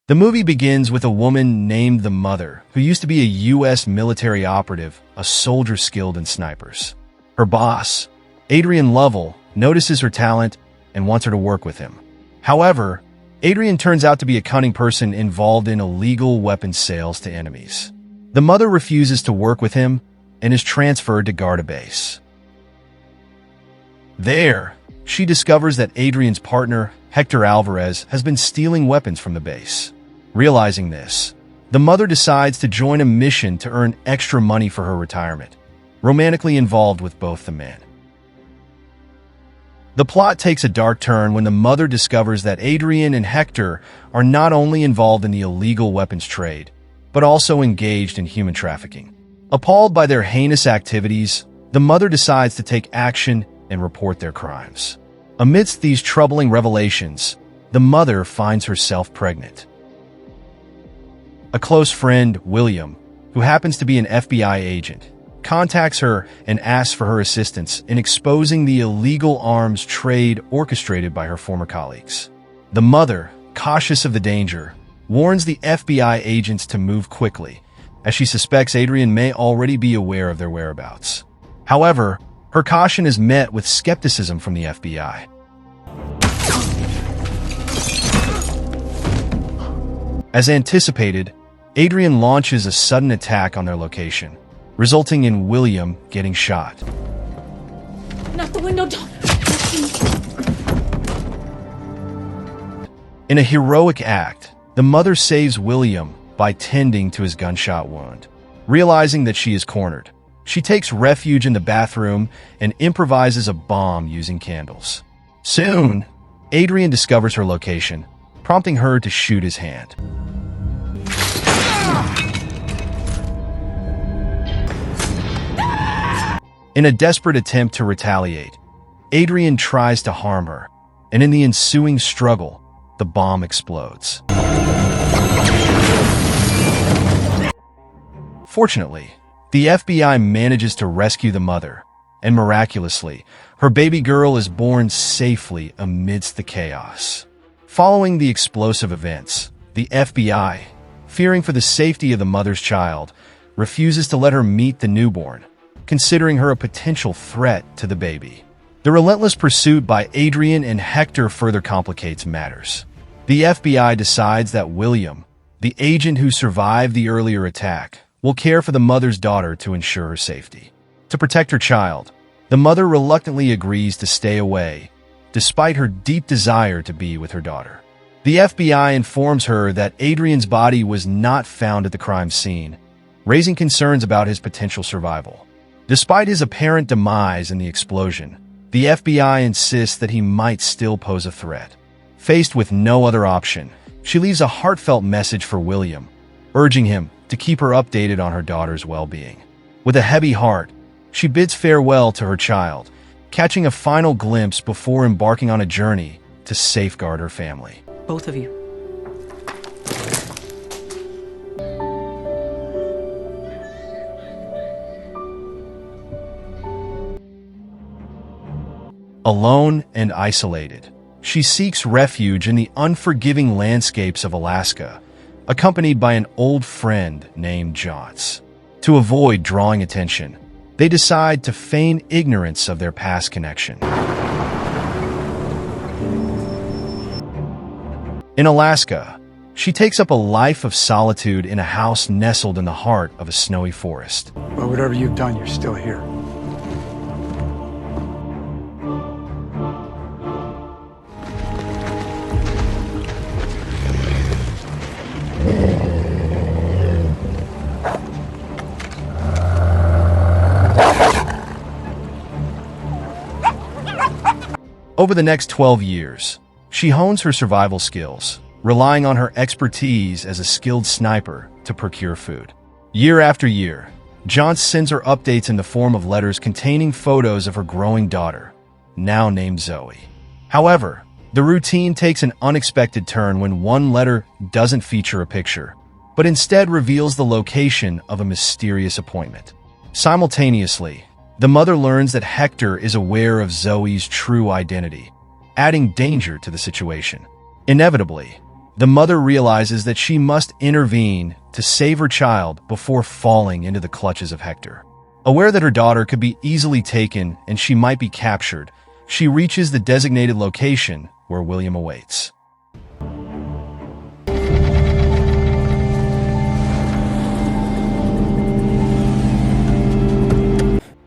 The movie begins with a woman named the Mother, who used to be a U.S. military operative, a soldier skilled in snipers. Her boss, Adrian Lovell, notices her talent and wants her to work with him. However, Adrian turns out to be a cunning person involved in illegal weapons sales to enemies. The Mother refuses to work with him and is transferred to guard a base. There, she discovers that Adrian's partner, Hector Alvarez, has been stealing weapons from the base. Realizing this, the Mother decides to join a mission to earn extra money for her retirement, romantically involved with both the men. The plot takes a dark turn when the Mother discovers that Adrian and Hector are not only involved in the illegal weapons trade, but also engaged in human trafficking. Appalled by their heinous activities, the Mother decides to take action and report their crimes. Amidst these troubling revelations, the Mother finds herself pregnant. A close friend, William, who happens to be an FBI agent, contacts her and asks for her assistance in exposing the illegal arms trade orchestrated by her former colleagues. The Mother, cautious of the danger, warns the FBI agents to move quickly, as she suspects Adrian may already be aware of their whereabouts. However, her caution is met with skepticism from the FBI. As anticipated, Adrian launches a sudden attack on their location, resulting in William getting shot. Not the window, don't. In a heroic act, the Mother saves William by tending to his gunshot wound. Realizing that she is cornered, she takes refuge in the bathroom and improvises a bomb using candles. Soon, Adrian discovers her location, prompting her to shoot his hand. In a desperate attempt to retaliate, Adrian tries to harm her, and in the ensuing struggle, the bomb explodes. Fortunately, the FBI manages to rescue the Mother, and miraculously, her baby girl is born safely amidst the chaos. Following the explosive events, the FBI, fearing for the safety of the Mother's child, refuses to let her meet the newborn, considering her a potential threat to the baby. The relentless pursuit by Adrian and Hector further complicates matters. The FBI decides that William, the agent who survived the earlier attack, will care for the Mother's daughter to ensure her safety. To protect her child, the Mother reluctantly agrees to stay away, despite her deep desire to be with her daughter. The FBI informs her that Adrian's body was not found at the crime scene, raising concerns about his potential survival. Despite his apparent demise in the explosion, the FBI insists that he might still pose a threat. Faced with no other option, she leaves a heartfelt message for William, urging him to keep her updated on her daughter's well-being. With a heavy heart, she bids farewell to her child, catching a final glimpse before embarking on a journey to safeguard her family. Both of you. Alone and isolated, she seeks refuge in the unforgiving landscapes of Alaska, accompanied by an old friend named Johns. To avoid drawing attention, they decide to feign ignorance of their past connection. In Alaska, she takes up a life of solitude in a house nestled in the heart of a snowy forest. But whatever you've done, you're still here. Over the next 12 years, she hones her survival skills, relying on her expertise as a skilled sniper to procure food. Year after year, Johns sends her updates in the form of letters containing photos of her growing daughter, now named Zoe. However, the routine takes an unexpected turn when one letter doesn't feature a picture, but instead reveals the location of a mysterious appointment. Simultaneously, the Mother learns that Hector is aware of Zoe's true identity, adding danger to the situation. Inevitably, The mother realizes that she must intervene to save her child before falling into the clutches of Hector. Aware that her daughter could be easily taken and she might be captured, she reaches the designated location where William awaits.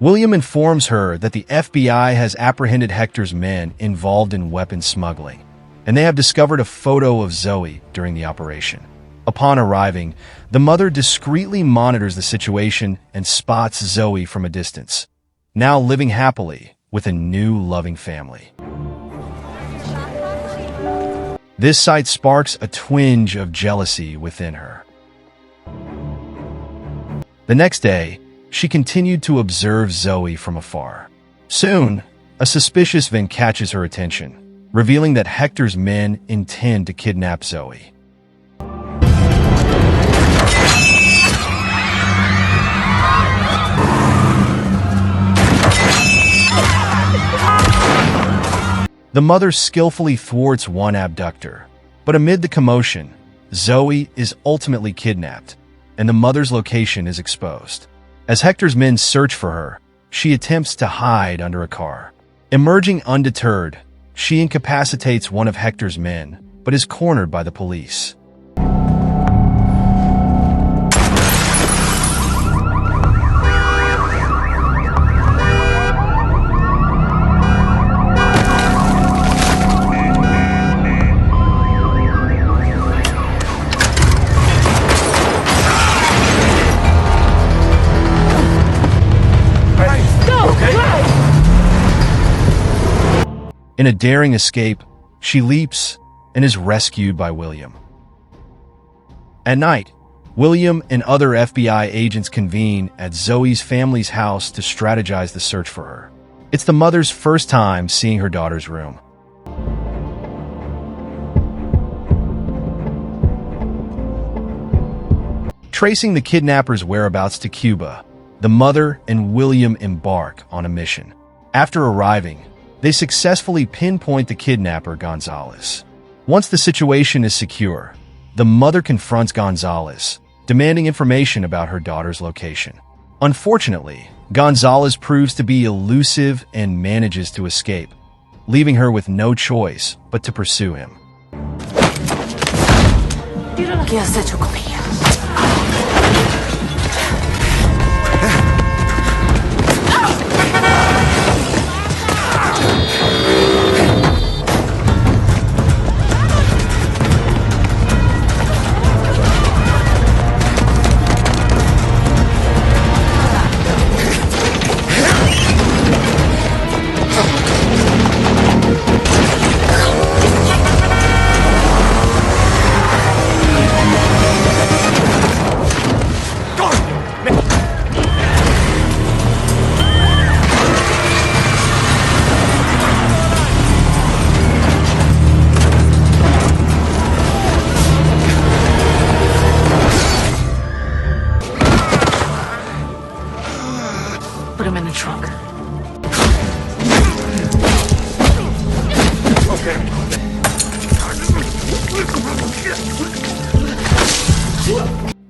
William informs her that the FBI has apprehended Hector's men involved in weapons smuggling, and they have discovered a photo of Zoe during the operation. Upon arriving, the mother discreetly monitors the situation and spots Zoe from a distance, now living happily with a new loving family. This sight sparks a twinge of jealousy within her. The next day, she continued to observe Zoe from afar. Soon, a suspicious event catches her attention, revealing that Hector's men intend to kidnap Zoe. The mother skillfully thwarts one abductor, but amid the commotion, Zoe is ultimately kidnapped, and the mother's location is exposed. As Hector's men search for her, she attempts to hide under a car. Emerging undeterred, she incapacitates one of Hector's men, but is cornered by the police. In a daring escape, she leaps and is rescued by William. At night, William and other FBI agents convene at Zoe's family's house to strategize the search for her. It's the mother's first time seeing her daughter's room. Tracing the kidnapper's whereabouts to Cuba, the mother and William embark on a mission. After arriving, they successfully pinpoint the kidnapper, Gonzalez. Once the situation is secure, the mother confronts Gonzalez, demanding information about her daughter's location. Unfortunately, Gonzalez proves to be elusive and manages to escape, leaving her with no choice but to pursue him. ¿Qué has hecho con ella? Put him in the trunk.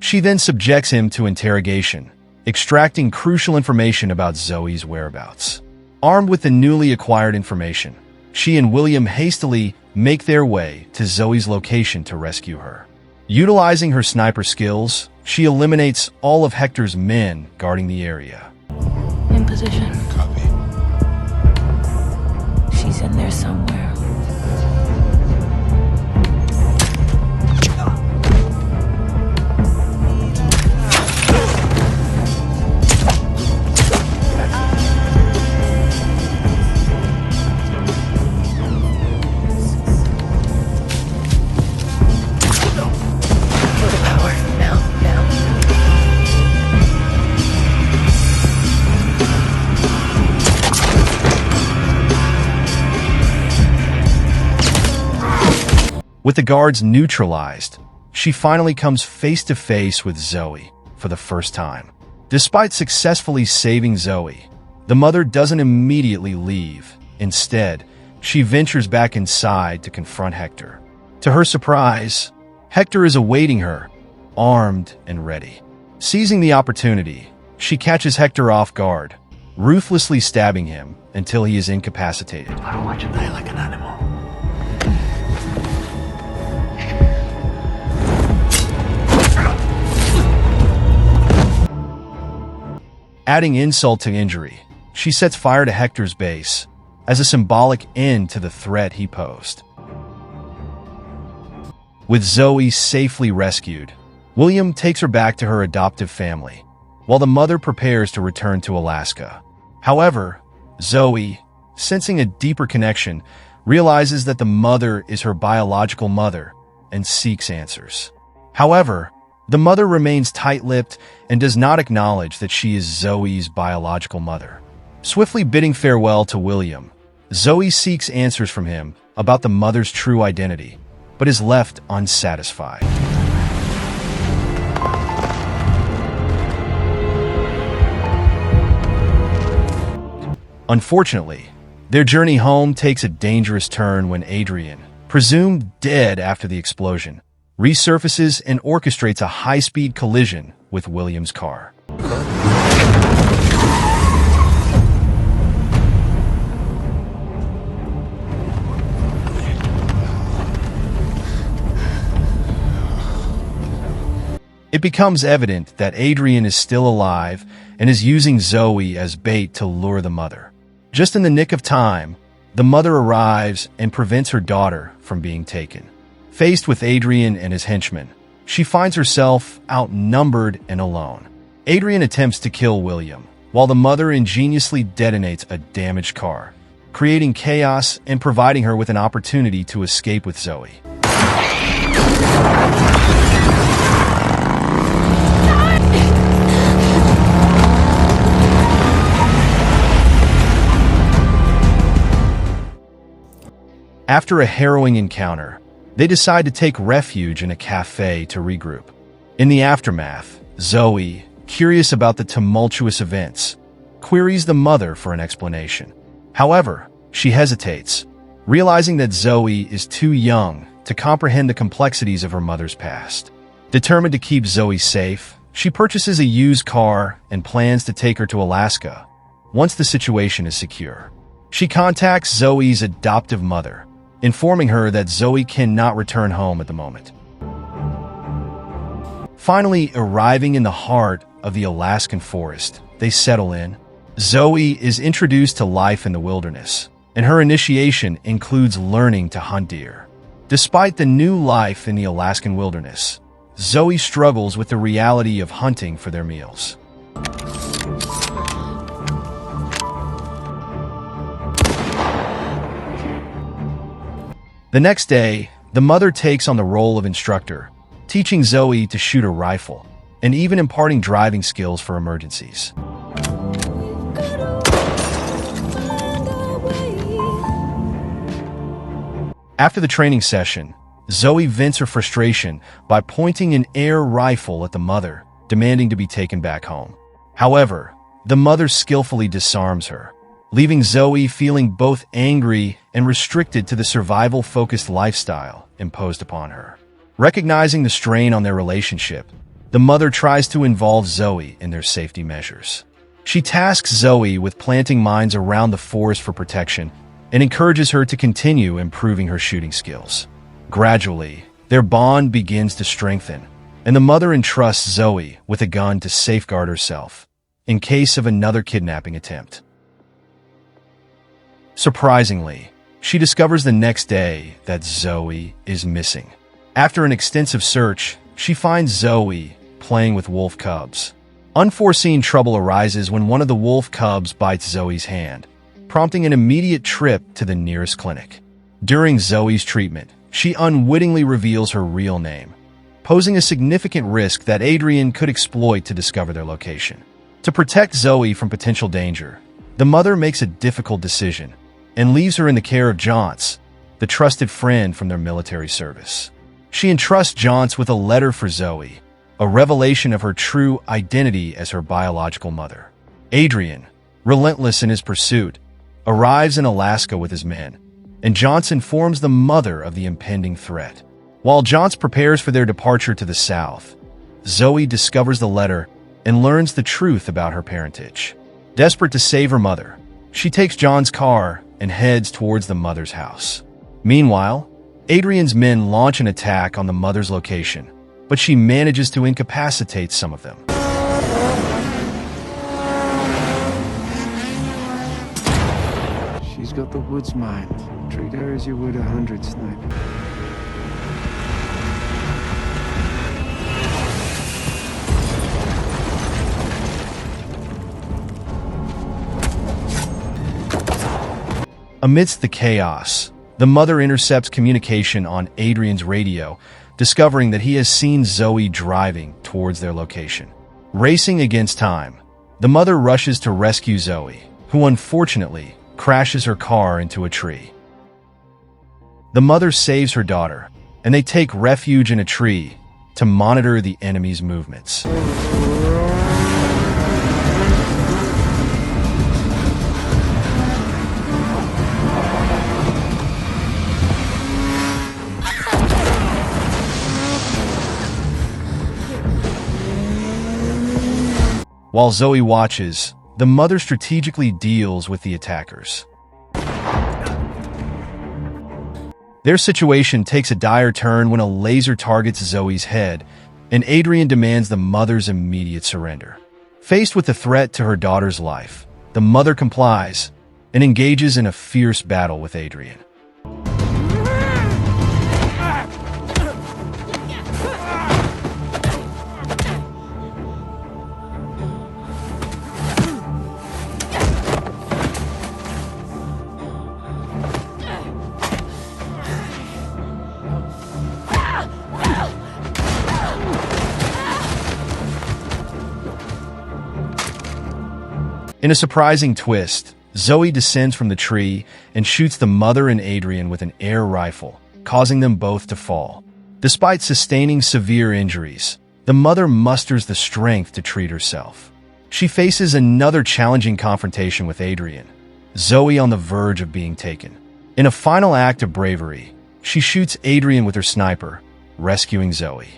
She then subjects him to interrogation, extracting crucial information about Zoe's whereabouts. Armed with the newly acquired information, she and William hastily make their way to Zoe's location to rescue her. Utilizing her sniper skills, she eliminates all of Hector's men guarding the area. In position. Copy. She's in there somewhere. With the guards neutralized, she finally comes face to face with Zoe for the first time. Despite successfully saving Zoe, the mother doesn't immediately leave. Instead, she ventures back inside to confront Hector. To her surprise, Hector is awaiting her, armed and ready. Seizing the opportunity, she catches Hector off guard, ruthlessly stabbing him until he is incapacitated. I don't want you to die like an animal. Adding insult to injury, she sets fire to Hector's base as a symbolic end to the threat he posed. With Zoe safely rescued, William takes her back to her adoptive family, while the mother prepares to return to Alaska. However, Zoe, sensing a deeper connection, realizes that the mother is her biological mother and seeks answers. However, the mother remains tight-lipped and does not acknowledge that she is Zoe's biological mother. Swiftly bidding farewell to William, Zoe seeks answers from him about the mother's true identity, but is left unsatisfied. Unfortunately, their journey home takes a dangerous turn when Adrian, presumed dead after the explosion, resurfaces and orchestrates a high-speed collision with William's car. It becomes evident that Adrian is still alive and is using Zoe as bait to lure the mother. Just in the nick of time, the mother arrives and prevents her daughter from being taken. Faced with Adrian and his henchmen, she finds herself outnumbered and alone. Adrian attempts to kill William, while the mother ingeniously detonates a damaged car, creating chaos and providing her with an opportunity to escape with Zoe. After a harrowing encounter, they decide to take refuge in a cafe to regroup. In the aftermath, Zoe, curious about the tumultuous events, queries the mother for an explanation. However, she hesitates, realizing that Zoe is too young to comprehend the complexities of her mother's past. Determined to keep Zoe safe, she purchases a used car and plans to take her to Alaska once the situation is secure. She contacts Zoe's adoptive mother, informing her that Zoe cannot return home at the moment. Finally, arriving in the heart of the Alaskan forest, they settle in. Zoe is introduced to life in the wilderness, and her initiation includes learning to hunt deer. Despite the new life in the Alaskan wilderness, Zoe struggles with the reality of hunting for their meals. The next day, the mother takes on the role of instructor, teaching Zoe to shoot a rifle, and even imparting driving skills for emergencies. After the training session, Zoe vents her frustration by pointing an air rifle at the mother, demanding to be taken back home. However, the mother skillfully disarms her, leaving Zoe feeling both angry and restricted to the survival-focused lifestyle imposed upon her. Recognizing the strain on their relationship, the mother tries to involve Zoe in their safety measures. She tasks Zoe with planting mines around the forest for protection and encourages her to continue improving her shooting skills. Gradually, their bond begins to strengthen, and the mother entrusts Zoe with a gun to safeguard herself in case of another kidnapping attempt. Surprisingly, she discovers the next day that Zoe is missing. After an extensive search, she finds Zoe playing with wolf cubs. Unforeseen trouble arises when one of the wolf cubs bites Zoe's hand, prompting an immediate trip to the nearest clinic. During Zoe's treatment, she unwittingly reveals her real name, posing a significant risk that Adrian could exploit to discover their location. To protect Zoe from potential danger, the mother makes a difficult decision and leaves her in the care of Johns, the trusted friend from their military service. She entrusts Johns with a letter for Zoe, a revelation of her true identity as her biological mother. Adrian, relentless in his pursuit, arrives in Alaska with his men, and Johns informs the mother of the impending threat. While Johns prepares for their departure to the south, Zoe discovers the letter and learns the truth about her parentage. Desperate to save her mother, she takes John's car and heads towards the mother's house. Meanwhile, Adrian's men launch an attack on the mother's location, but she manages to incapacitate some of them. She's got the woods mind. Treat her as you would 100 snipers. Amidst the chaos, the mother intercepts communication on Adrian's radio, discovering that he has seen Zoe driving towards their location. Racing against time, the mother rushes to rescue Zoe, who unfortunately crashes her car into a tree. The mother saves her daughter, and they take refuge in a tree to monitor the enemy's movements. While Zoe watches, the mother strategically deals with the attackers. Their situation takes a dire turn when a laser targets Zoe's head, and Adrian demands the mother's immediate surrender. Faced with the threat to her daughter's life, the mother complies and engages in a fierce battle with Adrian. In a surprising twist, Zoe descends from the tree and shoots the mother and Adrian with an air rifle, causing them both to fall. Despite sustaining severe injuries, the mother musters the strength to treat herself. She faces another challenging confrontation with Adrian, Zoe on the verge of being taken. In a final act of bravery, she shoots Adrian with her sniper, rescuing Zoe.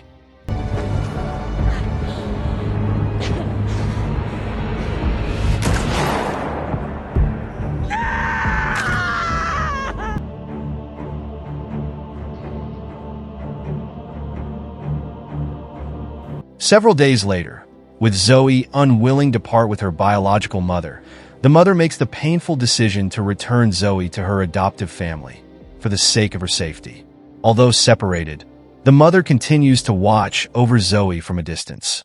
Several days later, with Zoe unwilling to part with her biological mother, the mother makes the painful decision to return Zoe to her adoptive family for the sake of her safety. Although separated, the mother continues to watch over Zoe from a distance.